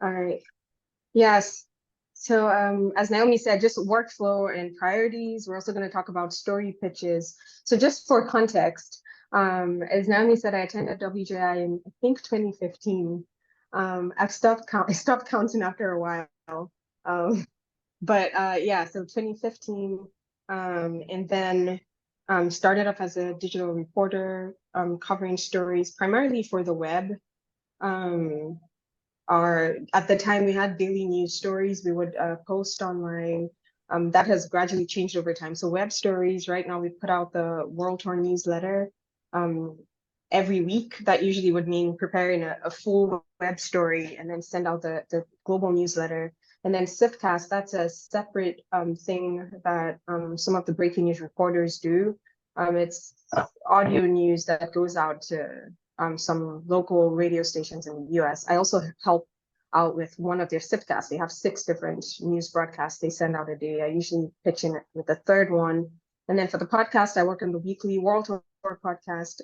All right. Yes. So as Naomi said, just workflow and priorities. We're also going to talk about story pitches. So just for context, as Naomi said, I attended WJI in I think 2015. I stopped counting after a while. Um, but yeah, so 2015, and then started off as a digital reporter, covering stories primarily for the web. Um, at the time we had daily news stories we would post online. That has gradually changed over time. So web stories, right now we put out the World Tour newsletter um, every week. That usually would mean preparing a full web story and then send out the global newsletter. And then Sifcast, that's a separate thing that some of the breaking news reporters do. It's audio news that goes out to some local radio stations in the US. I also help out with one of their sipcasts. They have 6 different news broadcasts they send out a day. I usually pitch in with the third one. And then for the podcast, I work on the weekly World Tour podcast,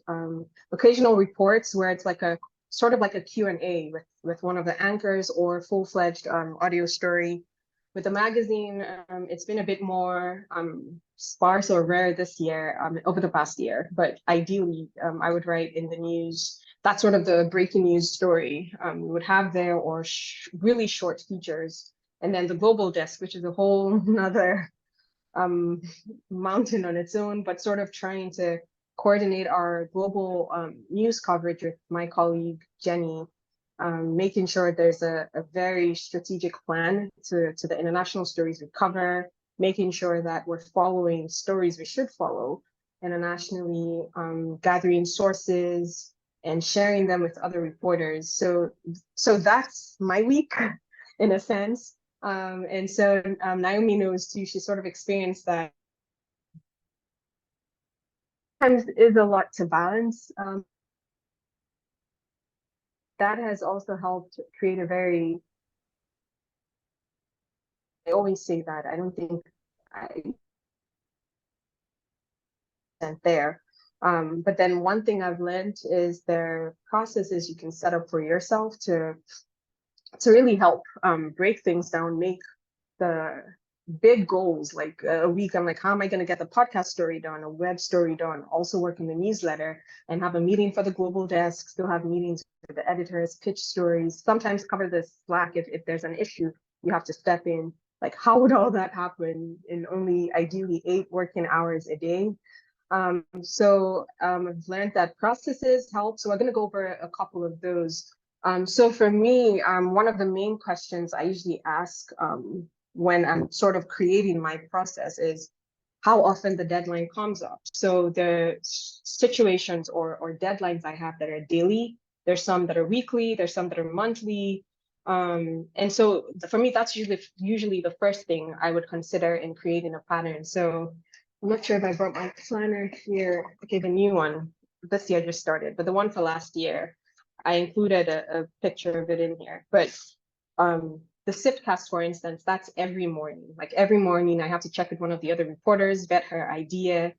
occasional reports where it's like a sort of like a Q&A with one of the anchors or full-fledged audio story. With the magazine, it's been a bit more sparse or rare this year, over the past year. But ideally, I would write in the news. That's sort of the breaking news story we would have there, or really short features. And then the global desk, which is a whole nother um, mountain on its own, but sort of trying to coordinate our global news coverage with my colleague, Jenny, making sure there's a very strategic plan to the international stories we cover, making sure that we're following stories we should follow internationally, gathering sources and sharing them with other reporters. So that's my week in a sense. And so Naomi knows too, she sort of experienced that sometimes is a lot to balance. That has also helped create a very, I always say that, I don't think I sent there. But then one thing I've learned is there are processes you can set up for yourself to really help break things down, make the big goals. Like a week, I'm like, how am I going to get the podcast story done, a web story done, also work in the newsletter and have a meeting for the global desk, still have meetings with the editors, pitch stories, sometimes cover the Slack if there's an issue, you have to step in. Like, how would all that happen in only ideally 8 working hours a day? I've learned that processes help. So we're going to go over a couple of those. So for me, one of the main questions I usually ask when I'm sort of creating my process is how often the deadline comes up. So the situations or deadlines I have that are daily, there's some that are weekly, there's some that are monthly. And so for me, that's usually the first thing I would consider in creating a pattern. So I'm not sure if I brought my planner here. Okay, the new one. This year just started, but the one for last year, I included a picture of it in here. But the Sipcast, for instance, that's every morning. Like every morning, I have to check with one of the other reporters, vet her idea,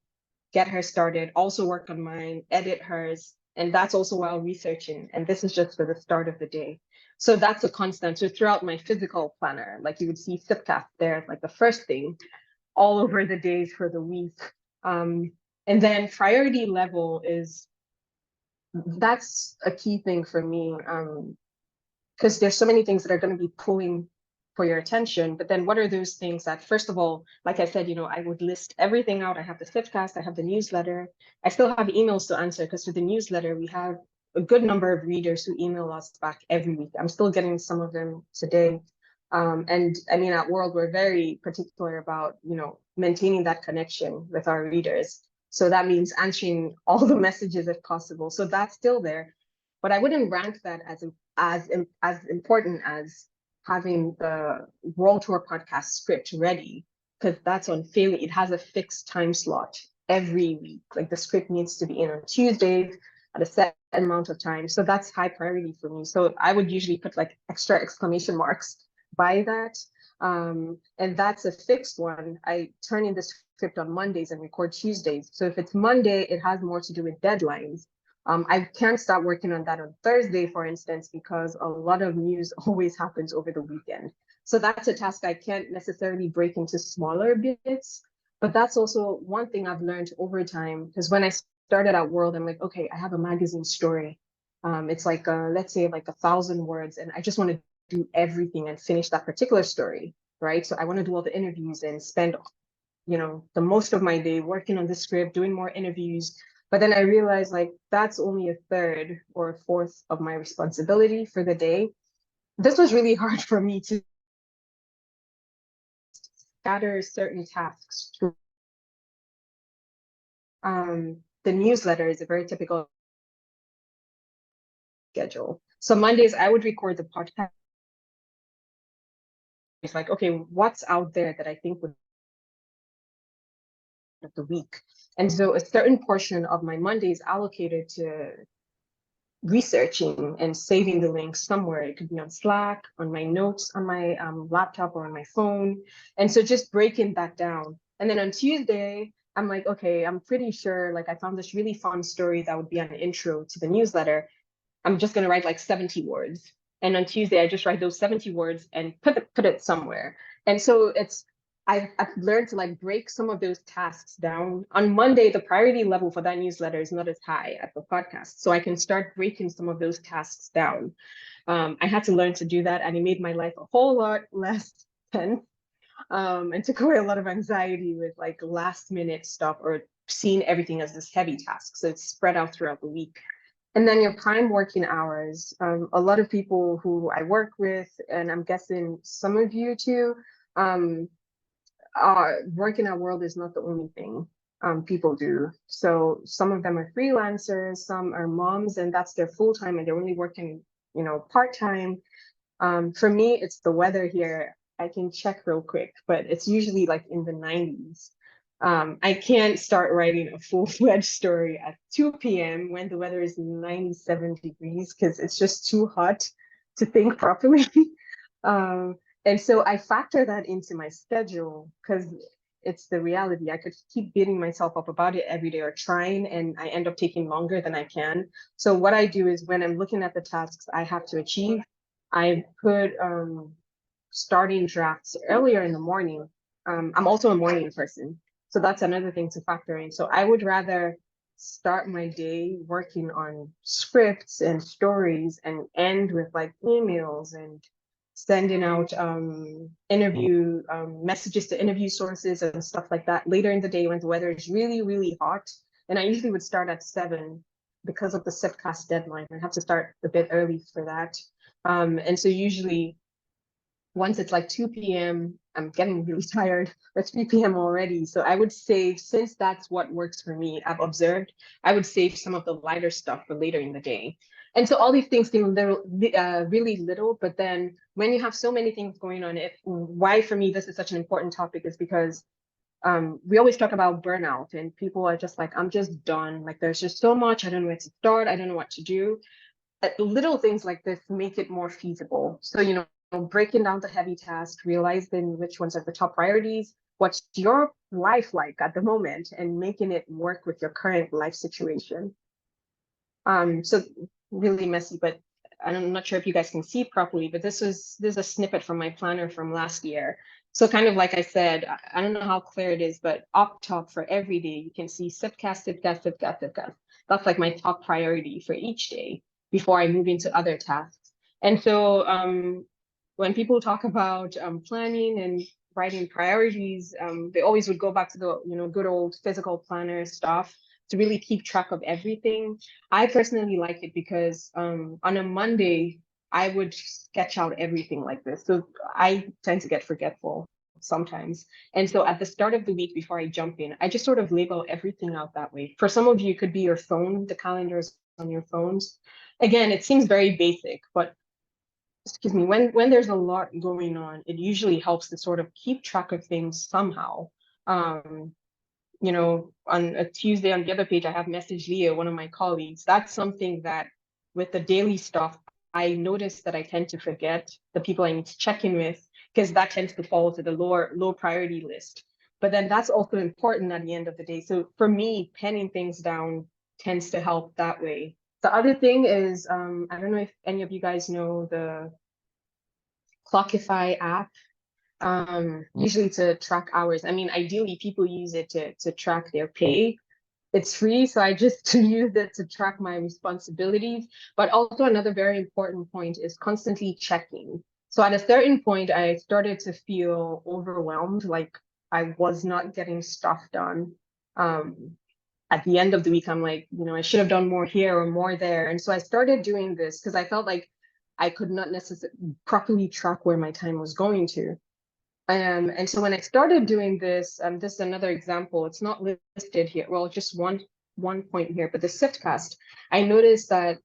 get her started, also work on mine, edit hers. And that's also while researching. And this is just for the start of the day. So that's a constant. So throughout my physical planner, like you would see Sipcast there, like the first thing all over the days for the week. And then priority level that's a key thing for me, because there's so many things that are going to be pulling for your attention. But then what are those things that, first of all, like I said, I would list everything out. I have the Swiftcast, I have the newsletter. I still have emails to answer because for the newsletter, we have a good number of readers who email us back every week. I'm still getting some of them today. And I mean, at World, we're very particular about, maintaining that connection with our readers. So that means answering all the messages if possible. So that's still there. But I wouldn't rank that as important as having the World Tour podcast script ready, because that's on failing. It has a fixed time slot every week. Like the script needs to be in on Tuesdays at a set amount of time. So that's high priority for me. So I would usually put like extra exclamation marks by that. And that's a fixed one. I turn in the script on Mondays and record Tuesdays. So if it's Monday, it has more to do with deadlines. I can't start working on that on Thursday, for instance, because a lot of news always happens over the weekend. So that's a task I can't necessarily break into smaller bits. But that's also one thing I've learned over time, because when I started at World, I'm like, okay, I have a magazine story. It's like, let's say like 1,000 words, and I just want to do everything and finish that particular story, right? So I want to do all the interviews and spend, the most of my day working on the script, doing more interviews. But then I realized like that's only a third or a fourth of my responsibility for the day. This was really hard for me to scatter certain tasks. The newsletter is a very typical schedule. So Mondays, I would record the podcast. It's like, okay, what's out there that I think would of the week? And so a certain portion of my Monday is allocated to researching and saving the links somewhere. It could be on Slack, on my notes, on my laptop, or on my phone. And so just breaking that down. And then on Tuesday, I'm like, okay, I'm pretty sure like I found this really fun story that would be an intro to the newsletter. I'm just gonna write like 70 words. And on Tuesday, I just write those 70 words and put it somewhere. And so I've learned to like break some of those tasks down. On Monday, the priority level for that newsletter is not as high as the podcast. So I can start breaking some of those tasks down. I had to learn to do that, and it made my life a whole lot less tense, and took away a lot of anxiety with like last minute stuff or seeing everything as this heavy task. So it's spread out throughout the week. And then your prime working hours. A lot of people who I work with, and I'm guessing some of you too, working at World is not the only thing people do. So some of them are freelancers, some are moms, and that's their full time, and they're only working, part time. For me, it's the weather here. I can check real quick, but it's usually like in the 90s. I can't start writing a full-fledged story at 2 p.m. when the weather is 97 degrees because it's just too hot to think properly. um, and so I factor that into my schedule because it's the reality. I could keep beating myself up about it every day or trying, and I end up taking longer than I can. So what I do is when I'm looking at the tasks I have to achieve, I put starting drafts earlier in the morning. I'm also a morning person. So that's another thing to factor in. So I would rather start my day working on scripts and stories and end with like emails and sending out interview messages to interview sources and stuff like that later in the day when the weather is really, really hot. And I usually would start at 7 because of the Sipcast deadline. I have to start a bit early for that. And so usually once it's like 2 p.m., I'm getting really tired. It's 3 p.m. already. So I would save, since that's what works for me, I've observed, I would save some of the lighter stuff for later in the day. And so all these things seem little, really little, but then when you have so many things going on, why for me this is such an important topic is because we always talk about burnout and people are just like, I'm just done. Like there's just so much, I don't know where to start, I don't know what to do. Little things like this make it more feasible. So, breaking down the heavy tasks, realizing which ones are the top priorities, what's your life like at the moment, and making it work with your current life situation. So really messy, but I'm not sure if you guys can see properly, but this is a snippet from my planner from last year. So kind of like I said, I don't know how clear it is, but up top for every day, you can see Sipcast, Sipcast, Sipcast, Sipcast. That's like my top priority for each day before I move into other tasks. And so when people talk about planning and writing priorities, they always would go back to the good old physical planner stuff to really keep track of everything. I personally like it because on a Monday, I would sketch out everything like this. So I tend to get forgetful sometimes. And so at the start of the week before I jump in, I just sort of label everything out that way. For some of you, it could be your phone, the calendars on your phones. Again, it seems very basic, but excuse me, when there's a lot going on, it usually helps to sort of keep track of things somehow. On a Tuesday on the other page, I have message Leah, one of my colleagues. That's something that with the daily stuff, I notice that I tend to forget the people I need to check in with because that tends to fall to the low priority list. But then that's also important at the end of the day. So for me, penning things down tends to help that way. The other thing is, I don't know if any of you guys know the Clockify app, usually to track hours. I mean, ideally, people use it to track their pay. It's free, so I just use it to track my responsibilities. But also another very important point is constantly checking. So at a certain point, I started to feel overwhelmed, like I was not getting stuff done. At the end of the week, I'm like, I should have done more here or more there. And so I started doing this because I felt like I could not necessarily properly track where my time was going to. And so when I started doing this, this is another example. It's not listed here. Well, just one point here, but the Siftcast, I noticed that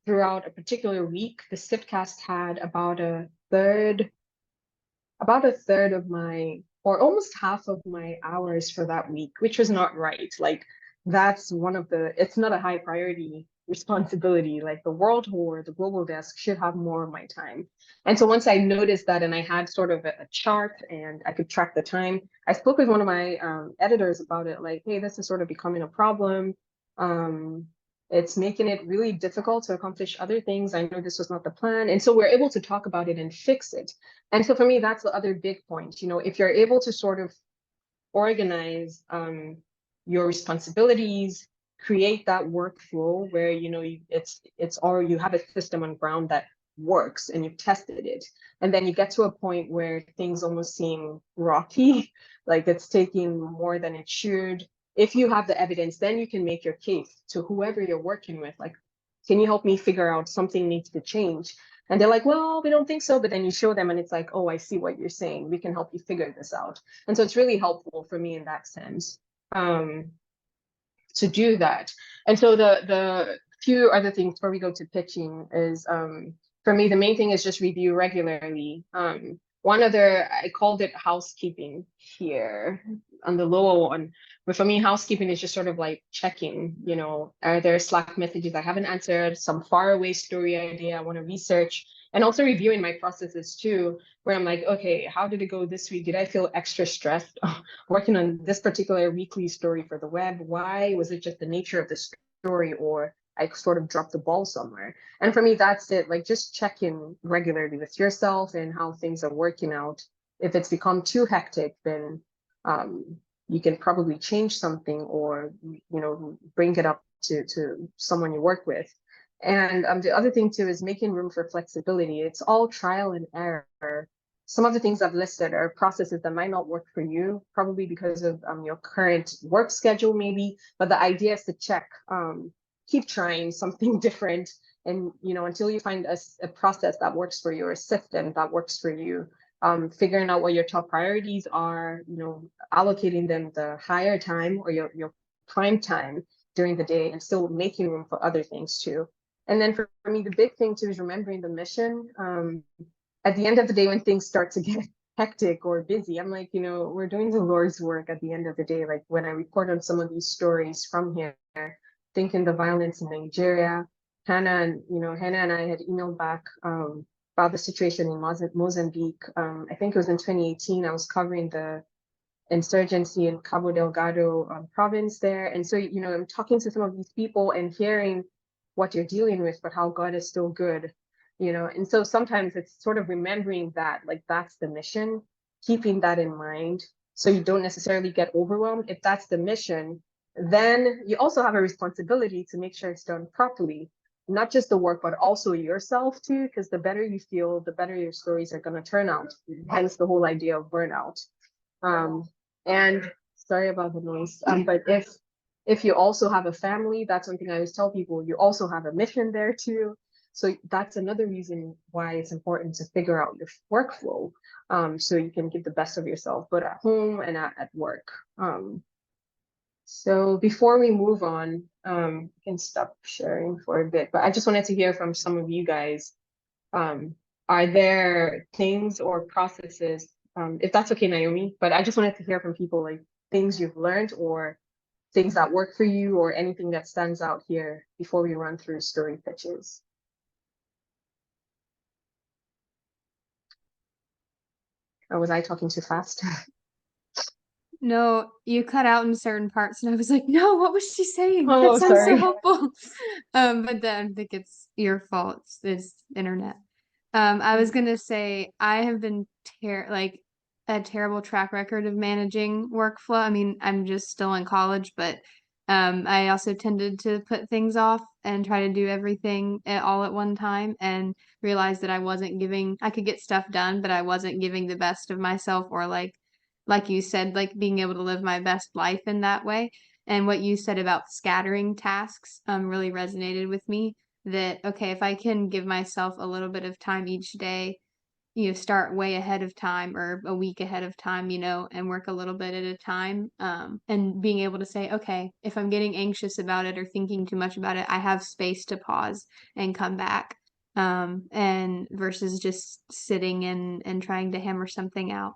throughout a particular week, the Siftcast had about a third of my, or almost half of my hours for that week, which was not right. Like that's one of the, it's not a high priority responsibility. Like the world tour, the global desk should have more of my time. And so once I noticed that and I had sort of a chart and I could track the time, I spoke with one of my editors about it, like, hey, this is sort of becoming a problem. Um, it's making it really difficult to accomplish other things. I know this was not the plan. And so we're able to talk about it and fix it. And so for me, that's the other big point. If you're able to sort of organize your responsibilities, create that workflow where it's or you have a system on ground that works and you've tested it, and then you get to a point where things almost seem rocky, like it's taking more than it should. If you have the evidence, then you can make your case to whoever you're working with, like, can you help me figure out something needs to change? And they're like, well, we don't think so. But then you show them and it's like, oh, I see what you're saying. We can help you figure this out. And so it's really helpful for me in that sense, to do that. And so the few other things before we go to pitching is, for me, the main thing is just review regularly. One other, I called it housekeeping here on the lower one. But for me, housekeeping is just sort of like checking, are there Slack messages I haven't answered, some faraway story idea I want to research, and also reviewing my processes too, where I'm like, okay, how did it go this week? Did I feel extra stressed working on this particular weekly story for the web? Why? Was it just the nature of the story, or I sort of dropped the ball somewhere? And for me, that's it. Like just check in regularly with yourself and how things are working out. If it's become too hectic, then you can probably change something or bring it up to someone you work with. And the other thing too is making room for flexibility. It's all trial and error. Some of the things I've listed are processes that might not work for you, probably because of your current work schedule, maybe. But the idea is to check, keep trying something different, and until you find a process that works for you or a system that works for you. Figuring out what your top priorities are, allocating them the higher time or your prime time during the day, and still making room for other things too. And then for me, the big thing too is remembering the mission. At the end of the day, when things start to get hectic or busy, I'm like, we're doing the Lord's work at the end of the day. Like when I report on some of these stories from here, thinking the violence in Nigeria, Hannah and I had emailed back about the situation in Mozambique. I think it was in 2018. I was covering the insurgency in Cabo Delgado province there. And so, I'm talking to some of these people and hearing what you're dealing with, but how God is still good, And so sometimes it's sort of remembering that, like, that's the mission, keeping that in mind so you don't necessarily get overwhelmed. If that's the mission, then you also have a responsibility to make sure it's done properly, not just the work, but also yourself too, because the better you feel, the better your stories are going to turn out. Hence the whole idea of burnout. And sorry about the noise, but if you also have a family, that's something I always tell people, you also have a mission there too. So that's another reason why it's important to figure out your workflow, so you can give the best of yourself, but at home and at work. So before we move on, I can stop sharing for a bit, but I just wanted to hear from some of you guys. Are there things or processes, if that's okay, Naomi, but I just wanted to hear from people, like things you've learned or things that work for you or anything that stands out here before we run through story pitches. Or was I talking too fast? No, you cut out in certain parts, and I was like, no, what was she saying? That Oh, sounds so sorry. helpful. But then I think it's your fault. It's internet. I was gonna say I have been like a terrible track record of managing workflow. I mean, I'm just still in college, but I also tended to put things off and try to do everything all at one time and realized that I could get stuff done, but I wasn't giving the best of myself or like you said, like being able to live my best life in that way. And what you said about scattering tasks really resonated with me that, okay, if I can give myself a little bit of time each day, start way ahead of time or a week ahead of time, and work a little bit at a time. And being able to say, okay, if I'm getting anxious about it or thinking too much about it, I have space to pause and come back. And versus just sitting and trying to hammer something out.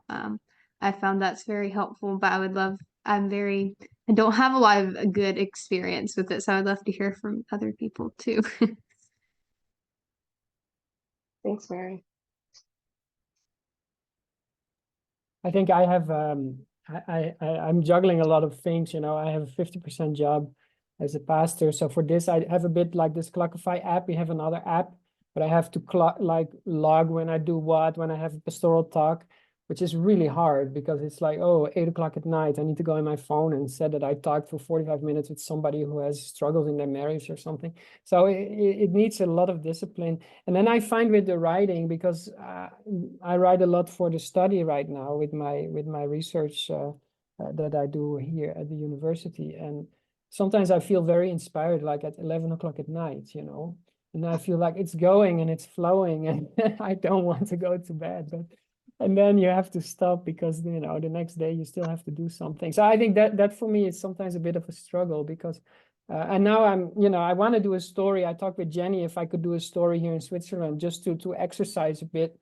I found that's very helpful, but I don't have a lot of good experience with it, so I'd love to hear from other people too. Thanks, Mary. I think I have I'm juggling a lot of things, you know. I have a 50% job as a pastor. So for this, I have a bit like this Clockify app. We have another app, but I have to log when I do what, when I have a pastoral talk, which is really hard because it's like, oh, 8 o'clock at night. I need to go in my phone and say that I talked for 45 minutes with somebody who has struggled in their marriage or something. So it needs a lot of discipline. And then I find with the writing, because I write a lot for the study right now with my research that I do here at the university. And sometimes I feel very inspired, like at 11 o'clock at night, you know, and I feel like it's going and it's flowing and I don't want to go to bed, but and then you have to stop because, you know, the next day you still have to do something. So I think that for me is sometimes a bit of a struggle because and now I want to do a story. I talked with Jenny if I could do a story here in Switzerland just to exercise a bit.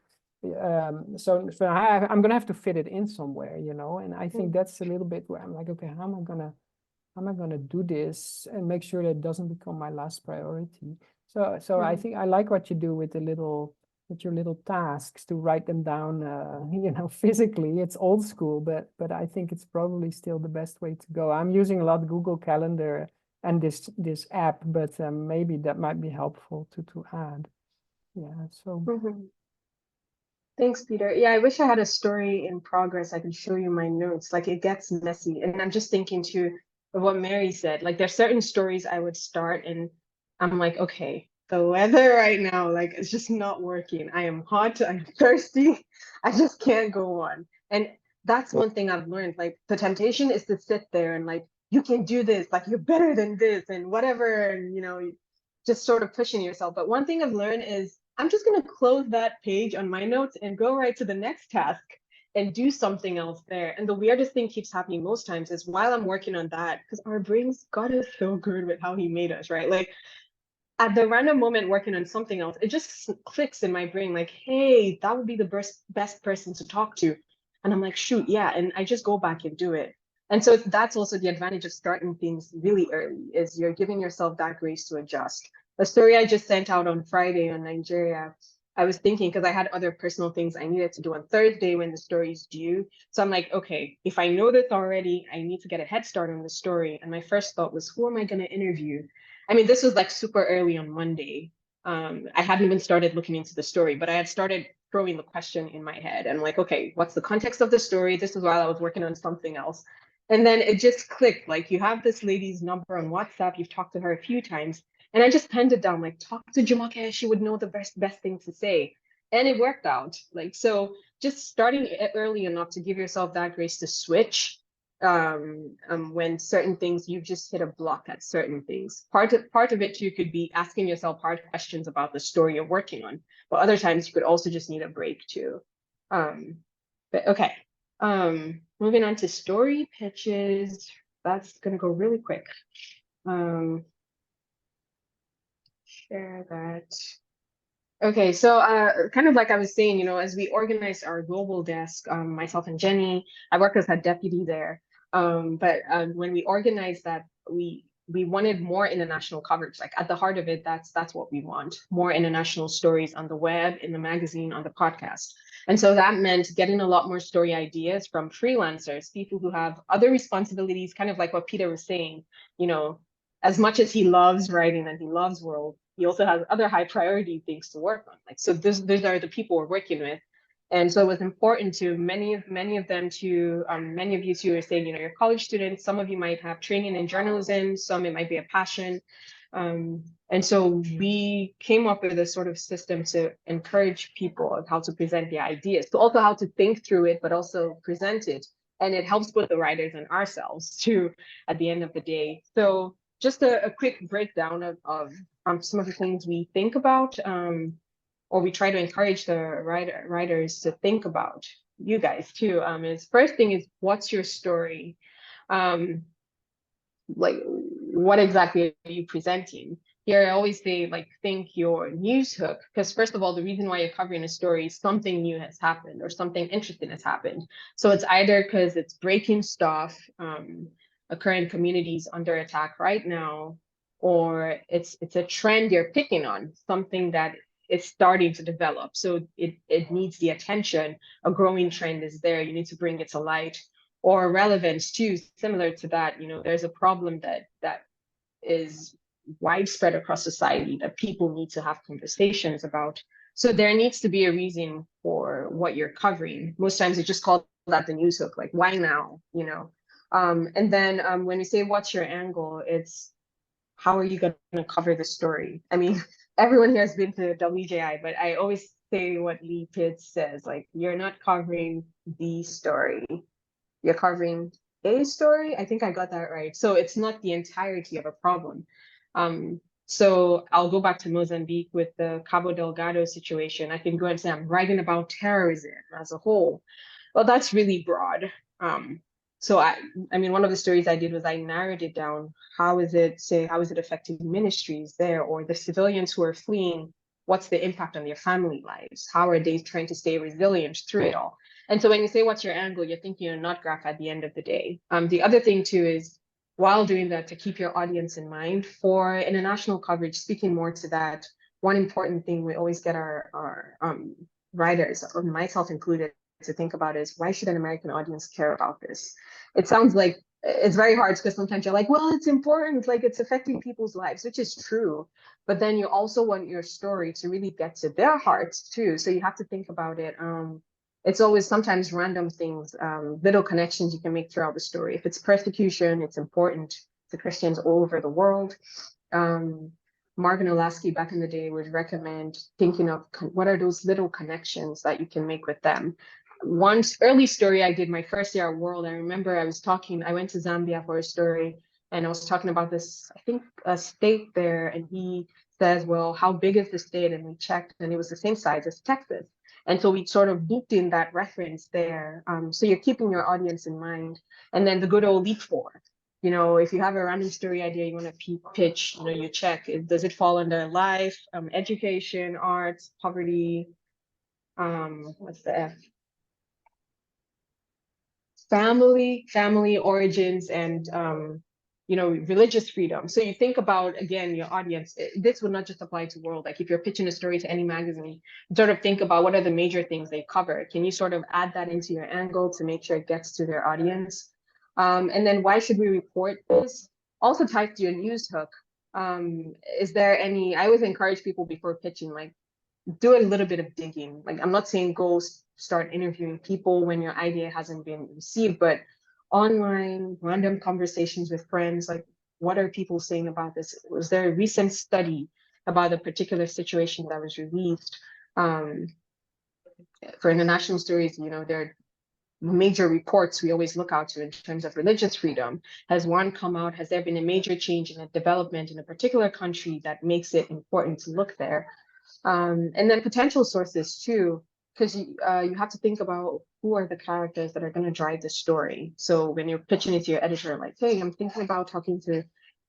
So I'm gonna have to fit it in somewhere, you know. And I think that's a little bit where I'm like, okay, how am I gonna do this and make sure that it doesn't become my last priority? So I think I like what you do with your little tasks to write them down, physically. It's old school, but I think it's probably still the best way to go. I'm using a lot of Google Calendar and this app, but maybe that might be helpful to add. Yeah, so. Thanks, Peter. Yeah, I wish I had a story in progress. I could show you my notes. Like it gets messy. And I'm just thinking too of what Mary said. Like there's certain stories I would start and I'm like, okay, the weather right now, like it's just not working. I am hot, I'm thirsty. I just can't go on. And that's one thing I've learned. Like the temptation is to sit there and like, you can do this, like you're better than this and whatever. And just sort of pushing yourself. But one thing I've learned is I'm just going to close that page on my notes and go right to the next task and do something else there. And the weirdest thing keeps happening most times is while I'm working on that, because our brains, God is so good with how he made us, right? Like at the random moment working on something else, it just clicks in my brain like, hey, that would be the best person to talk to. And I'm like, shoot, yeah. And I just go back and do it. And so that's also the advantage of starting things really early is you're giving yourself that grace to adjust. The story I just sent out on Friday on Nigeria, I was thinking because I had other personal things I needed to do on Thursday when the story is due. So I'm like, okay, if I know this already, I need to get a head start on the story. And my first thought was, who am I going to interview? I mean, this was like super early on Monday. I hadn't even started looking into the story, but I had started throwing the question in my head. And I'm like, okay, what's the context of the story? This is while I was working on something else. And then it just clicked. Like, you have this lady's number on WhatsApp. You've talked to her a few times. And I just penned it down, like, talk to Jumoke. She would know the best thing to say. And it worked out. Like, so just starting early enough to give yourself that grace to switch when certain things you've just hit a block at certain things. Part of it too could be asking yourself hard questions about the story you're working on, but other times you could also just need a break too. But okay, moving on to story pitches. That's gonna go really quick. Share that. Okay, so kind of like I was saying, as we organized our global desk, myself and Jenny, I work as a deputy there. But when we organized that, we we wanted more international coverage. Like at the heart of it, that's what we want. More international stories on the web, in the magazine, on the podcast. And so that meant getting a lot more story ideas from freelancers, people who have other responsibilities, kind of like what Peter was saying, you know, as much as he loves writing and he loves world, he also has other high priority things to work on. Like, so those are the people we're working with. And so it was important to many of them to many of you who are saying, you know, you're college students, some of you might have training in journalism, some it might be a passion. And so we came up with a sort of system to encourage people of how to present their ideas, to also how to think through it, but also present it. And it helps both the writers and ourselves too, at the end of the day. So just a quick breakdown of some of the things we think about, or we try to encourage the writers to think about, you guys too. Is first thing is, what's your story? Like, what exactly are you presenting? Here, I always say, like, think your news hook, because first of all, the reason why you're covering a story is something new has happened or something interesting has happened. So it's either because it's breaking stuff, occurring communities under attack right now, or it's a trend you're picking on, something that is starting to develop. So it needs the attention. A growing trend is there. You need to bring it to light. Or relevance too, similar to that, you know, there's a problem that is widespread across society that people need to have conversations about. So there needs to be a reason for what you're covering. Most times it's just called that the news hook, like why now, you know? And then when we say what's your angle, it's how are you going to cover the story? I mean, everyone here has been to WJI, but I always say what Lee Pitts says, like, you're not covering the story, you're covering a story. I think I got that right. So it's not the entirety of a problem. So I'll go back to Mozambique with the Cabo Delgado situation. I can go and say I'm writing about terrorism as a whole. Well, that's really broad. So I mean, one of the stories I did was I narrowed it down. How is it affecting ministries there, or the civilians who are fleeing? What's the impact on their family lives? How are they trying to stay resilient through it all? And so when you say what's your angle, you're thinking a nut graph at the end of the day. The other thing too is, while doing that, to keep your audience in mind for international coverage, speaking more to that, one important thing we always get our writers, or myself included, to think about is, why should an American audience care about this? It sounds like it's very hard, because sometimes you're like, well, it's important, like it's affecting people's lives, which is true. But then you also want your story to really get to their hearts too. So you have to think about it. It's always sometimes random things, little connections you can make throughout the story. If it's persecution, it's important to Christians all over the world. Marvin Olasky back in the day would recommend thinking of what are those little connections that you can make with them. One early story I did my first year at World, I remember I went to Zambia for a story, and I was talking about this, I think, a state there, and he says, well, how big is the state? And we checked, and it was the same size as Texas. And so we sort of looped in that reference there. So you're keeping your audience in mind. And then the good old leap for, you know, if you have a random story idea you want to pitch, you know, you check, does it fall under life, education, arts, poverty, what's the F? Family origins, and you know, religious freedom. So you think about, again, your audience. This would not just apply to World. Like if you're pitching a story to any magazine, sort of think about what are the major things they cover. Can you sort of add that into your angle to make sure it gets to their audience? And then why should we report this? Also tied to your news hook. Is there any, I always encourage people before pitching, like, do a little bit of digging. Like, I'm not saying go start interviewing people when your idea hasn't been received, but online random conversations with friends, like, what are people saying about this? Was there a recent study about a particular situation that was released? For international stories, you know, there are major reports we always look out to in terms of religious freedom. Has one come out? Has there been a major change in a development in a particular country that makes it important to look there? And then potential sources too, because you have to think about who are the characters that are going to drive the story. So when you're pitching it to your editor, like, hey, I'm thinking about talking to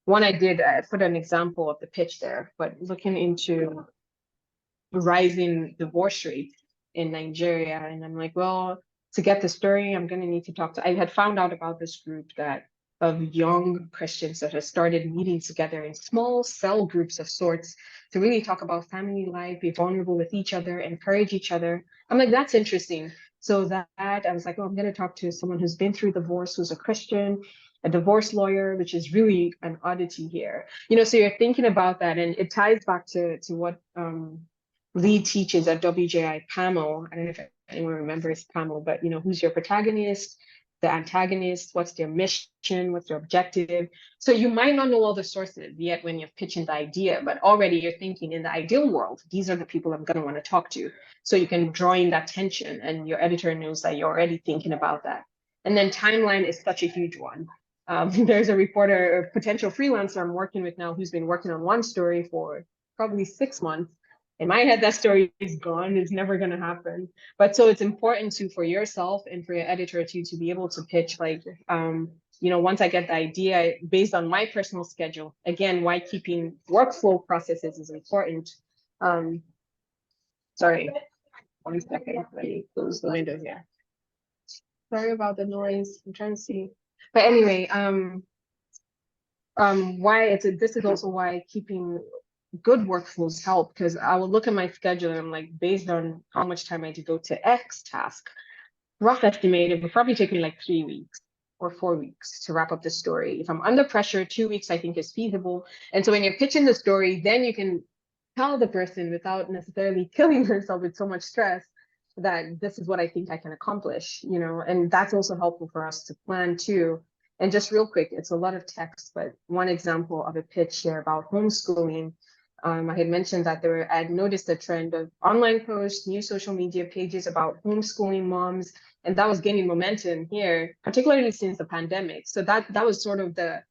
one. I put an example of the pitch there, but looking into rising divorce rate in Nigeria. And I'm like, well, to get the story, I'm going to need to talk to, I had found out about this group that of young Christians that have started meeting together in small cell groups of sorts to really talk about family life, be vulnerable with each other, encourage each other. I'm like, that's interesting. So that I was like, oh, I'm going to talk to someone who's been through divorce, who's a Christian, a divorce lawyer, which is really an oddity here. So you're thinking about that, and it ties back to what Lee teaches at WJI Pamel. I don't know if anyone remembers Pamel, but who's your protagonist, the antagonist, what's their mission, what's their objective. So you might not know all the sources yet when you're pitching the idea, but already you're thinking in the ideal world, these are the people I'm going to want to talk to. So you can draw in that tension, and your editor knows that you're already thinking about that. And then timeline is such a huge one. There's a reporter, a potential freelancer I'm working with now who's been working on one story for probably 6 months. In my head, that story is gone. It's never going to happen. But so it's important for yourself and for your editor to be able to pitch like, once I get the idea based on my personal schedule, again, why keeping workflow processes is important. Sorry, 1 second. Let me close the window here. Sorry about the noise. I'm trying to see. But anyway, this is also why keeping good workflows help, because I will look at my schedule and I'm like, based on how much time I devote to X task, rough estimate, it would probably take me like 3 weeks or 4 weeks to wrap up the story. If I'm under pressure, 2 weeks I think is feasible. And so when you're pitching the story, then you can tell the person without necessarily killing yourself with so much stress that this is what I think I can accomplish, and that's also helpful for us to plan too. And just real quick, it's a lot of text, but one example of a pitch here about homeschooling. I had mentioned that I'd noticed a trend of online posts, new social media pages about homeschooling moms, and that was gaining momentum here, particularly since the pandemic. So that was sort of the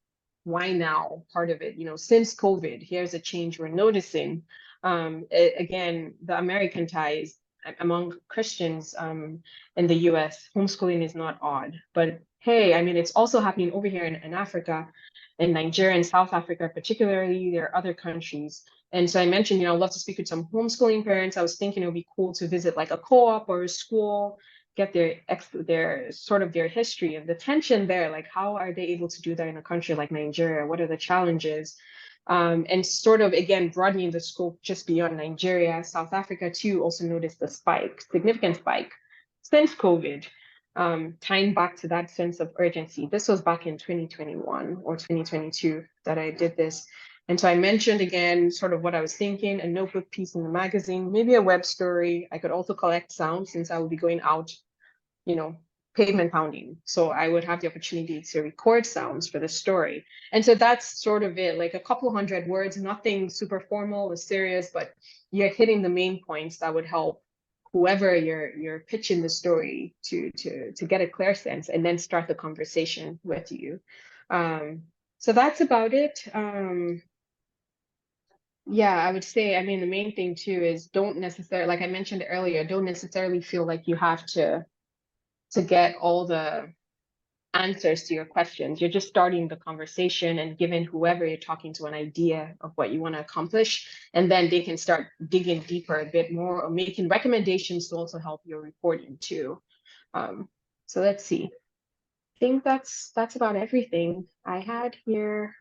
why now part of it. Since COVID, here's a change we're noticing. Again, the American ties among Christians in the US, homeschooling is not odd. But hey, I mean, it's also happening over here in Africa, in Nigeria and South Africa, particularly. There are other countries. And so I mentioned, I'd love to speak with some homeschooling parents. I was thinking it would be cool to visit like a co-op or a school, get their sort of their history of the tension there. Like, how are they able to do that in a country like Nigeria? What are the challenges? And sort of, again, broadening the scope just beyond Nigeria. South Africa too also noticed the significant spike since COVID, tying back to that sense of urgency. This was back in 2021 or 2022 that I did this. And so I mentioned again, sort of what I was thinking, a notebook piece in the magazine, maybe a web story. I could also collect sound since I would be going out, pavement pounding. So I would have the opportunity to record sounds for the story. And so that's sort of it, like a couple hundred words, nothing super formal or serious, but you're hitting the main points that would help whoever you're pitching the story to get a clear sense and then start the conversation with you. So that's about it. Yeah, I would say, I mean, the main thing too is don't necessarily, like I mentioned earlier, don't necessarily feel like you have to get all the answers to your questions. You're just starting the conversation and giving whoever you're talking to an idea of what you want to accomplish. And then they can start digging deeper a bit more or making recommendations to also help your reporting too. So let's see. I think that's about everything I had here.